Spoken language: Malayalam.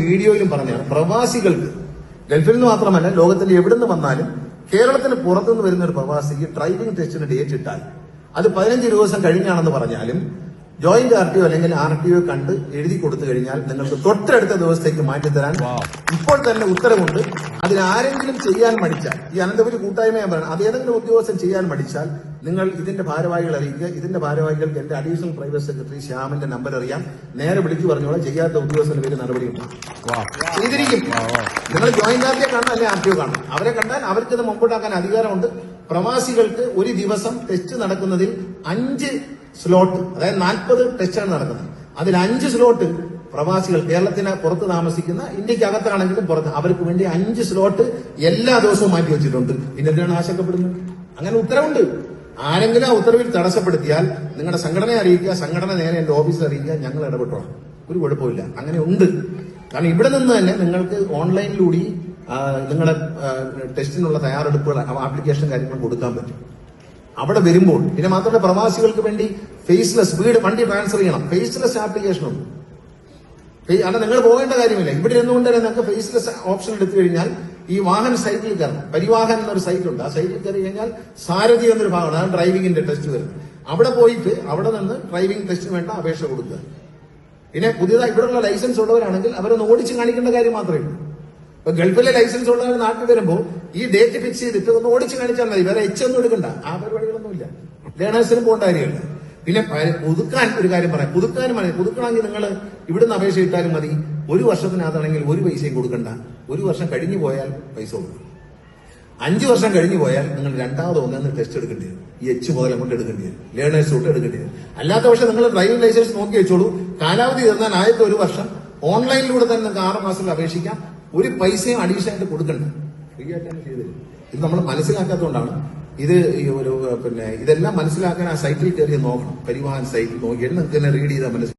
വീഡിയോയിലും പറഞ്ഞാണ്, പ്രവാസികൾക്ക് ഗൾഫിൽ നിന്ന് മാത്രമല്ല ലോകത്തിന്റെ എവിടുന്ന് വന്നാലും കേരളത്തിന് പുറത്തുനിന്ന് വരുന്ന ഒരു പ്രവാസിക്ക് ഡ്രൈവിംഗ് ടെസ്റ്റിന് ഡേറ്റ് ഇട്ടാൽ അത് 15 ദിവസം കഴിഞ്ഞാണെന്ന് പറഞ്ഞാലും ജോയിന്റ് RTO അല്ലെങ്കിൽ RTO കണ്ട് എഴുതി കൊടുത്തു കഴിഞ്ഞാൽ നിങ്ങൾക്ക് തൊട്ടടുത്ത ദിവസത്തേക്ക് മാറ്റിത്തരാൻ ഇപ്പോൾ തന്നെ ഉത്തരവുണ്ട്. അതിനാരെങ്കിലും ചെയ്യാൻ മടിച്ചാൽ, ഈ അനന്തപുരി കൂട്ടായ്മ പറയണം, അത് ഏതെങ്കിലും ഉദ്യോഗസ്ഥൻ ചെയ്യാൻ മടിച്ചാൽ നിങ്ങൾ ഇതിന്റെ ഭാരവാഹികളെ അറിയിക്കുക. ഇതിന്റെ ഭാരവാഹികൾക്ക് എന്റെ അഡീഷണൽ പ്രൈവറ്റ് സെക്രട്ടറി ശ്യാമിന്റെ നമ്പർ അറിയാം. നേരെ വിളിച്ചു പറഞ്ഞോളാം, ചെയ്യാത്ത ഉദ്യോഗസ്ഥന്റെ പേര് നടപടിയുണ്ട്. ചെയ്തിരിക്കും. നിങ്ങൾ ജോയിന്റ് RTO കാണണം, അല്ലെങ്കിൽ RTO കാണണം. അവരെ കണ്ടാൽ അവർക്കിത് മുമ്പോട്ടാക്കാൻ അധികാരമുണ്ട്. പ്രവാസികൾക്ക് ഒരു ദിവസം ടെസ്റ്റ് നടക്കുന്നതിൽ 5 സ്ലോട്ട്, അതായത് 40 ടെസ്റ്റാണ് നടക്കുന്നത്. അതിൽ 5 സ്ലോട്ട് പ്രവാസികൾ, കേരളത്തിന് പുറത്ത് താമസിക്കുന്ന, ഇന്ത്യക്കകത്താണെങ്കിലും പുറത്ത്, അവർക്ക് വേണ്ടി 5 സ്ലോട്ട് എല്ലാ ദിവസവും മാറ്റി വെച്ചിട്ടുണ്ട്. പിന്നെ എന്തിനാണ് ആശങ്കപ്പെടുന്നത്? അങ്ങനെ ഉത്തരവുണ്ട്. ആരെങ്കിലും ആ ഉത്തരവിൽ തടസ്സപ്പെടുത്തിയാൽ നിങ്ങളുടെ സംഘടനയെ അറിയിക്കുക, സംഘടന നേരെ എന്റെ ഓഫീസിൽ അറിയിക്കുക, ഞങ്ങൾ ഇടപെട്ടോളാം. ഒരു കുഴപ്പമില്ല. അങ്ങനെ ഉണ്ട്. കാരണം ഇവിടെ നിന്ന് തന്നെ നിങ്ങൾക്ക് ഓൺലൈനിലൂടെ നിങ്ങളുടെ ടെസ്റ്റിനുള്ള തയ്യാറെടുപ്പുകൾ, ആപ്ലിക്കേഷൻ കാര്യങ്ങൾ കൊടുക്കാൻ പറ്റും. അവിടെ വരുമ്പോൾ പിന്നെ മാത്രമല്ല, പ്രവാസികൾക്ക് വേണ്ടി ഫേസ്ലെസ് വീട് വണ്ടി ട്രാൻസ്ഫർ ചെയ്യണം, ഫേസ്ലെസ് ആപ്ലിക്കേഷൻ ഉണ്ട്. അല്ല, നിങ്ങൾ പോകേണ്ട കാര്യമില്ല. ഇവിടെ ഇരുന്നുകൊണ്ട് തന്നെ നിങ്ങൾക്ക് ഫേസ്ലെസ് ഓപ്ഷൻ എടുത്തു കഴിഞ്ഞാൽ ഈ വാഹന സൈറ്റിൽ കയറണം. പരിവാഹൻ എന്നൊരു സൈറ്റ് ഉണ്ട്. ആ സൈറ്റിൽ കയറി കഴിഞ്ഞാൽ സാരഥി എന്നൊരു ഭാഗമാണ്, അതാണ് ഡ്രൈവിംഗിന്റെ ടെസ്റ്റ് വരുന്നത്. അവിടെ പോയിട്ട് അവിടെ നിന്ന് ഡ്രൈവിംഗ് ടെസ്റ്റിന് വേണ്ട അപേക്ഷ കൊടുക്കുക. പിന്നെ പുതിയതായി ഇവിടെയുള്ള ലൈസൻസ് ഉള്ളവരാണെങ്കിൽ അവരൊന്ന് ഓടിച്ച് കാണിക്കേണ്ട കാര്യം മാത്രമേ ഉള്ളൂ. ഇപ്പൊ ഗൾഫിലെ ലൈസൻസ് ഉള്ളവർ നാട്ടിൽ വരുമ്പോൾ ഈ ഡേറ്റ് ഫിക്സ് ചെയ്തിട്ട് ഒന്ന് ഓടിച്ച് കാണിച്ചാൽ മതി. വേറെ ഒന്നും എടുക്കണ്ട. ആ പരിപാടികളൊന്നുമില്ല. ലേണേഴ്സിന് പോകേണ്ട കാര്യമില്ല. പിന്നെ പുതുക്കാൻ ഒരു കാര്യം പറയാം. പുതുക്കണമെങ്കിൽ നിങ്ങൾ ഇവിടുന്ന് അപേക്ഷ ഇട്ടാലും മതി. 1 വർഷത്തിനകത്താണെങ്കിൽ 1 പൈസയും കൊടുക്കണ്ട. 1 വർഷം കഴിഞ്ഞു പോയാൽ പൈസ കൊടുക്കും. 5 വർഷം കഴിഞ്ഞു പോയാൽ നിങ്ങൾ രണ്ടാമത് ഒന്നൊന്ന് ടെസ്റ്റ് എടുക്കേണ്ടി വരും. ഈ മുതൽ കൊണ്ട് എടുക്കേണ്ടി വരും. ലേണേഴ്സ് തൊട്ട് എടുക്കേണ്ടി വരും. അല്ലാത്ത പക്ഷെ നിങ്ങൾ ഡ്രൈവിംഗ് ലൈസൻസ് നോക്കി വെച്ചോളൂ. കാലാവധി തീർന്നാൽ ആദ്യത്തെ 1 വർഷം ഓൺലൈനിലൂടെ തന്നെ നിങ്ങൾക്ക് 6 മാസത്തിൽ അപേക്ഷിക്കാം. 1 പൈസയും അഡീഷണൽ ആയിട്ട് കൊടുക്കണ്ട. ഫ്രീ ആയിട്ട് തന്നെ ചെയ്തു തരും. ഇത് നമ്മൾ മനസ്സിലാക്കാത്തതുകൊണ്ടാണ്. ഇതെല്ലാം മനസ്സിലാക്കാൻ ആ സൈറ്റിൽ കയറി നോക്കണം. പരിവാഹൻ സൈറ്റിൽ നോക്കിയാൽ നിങ്ങൾക്ക് തന്നെ റീഡ് ചെയ്താൽ മനസ്സിലാക്കും.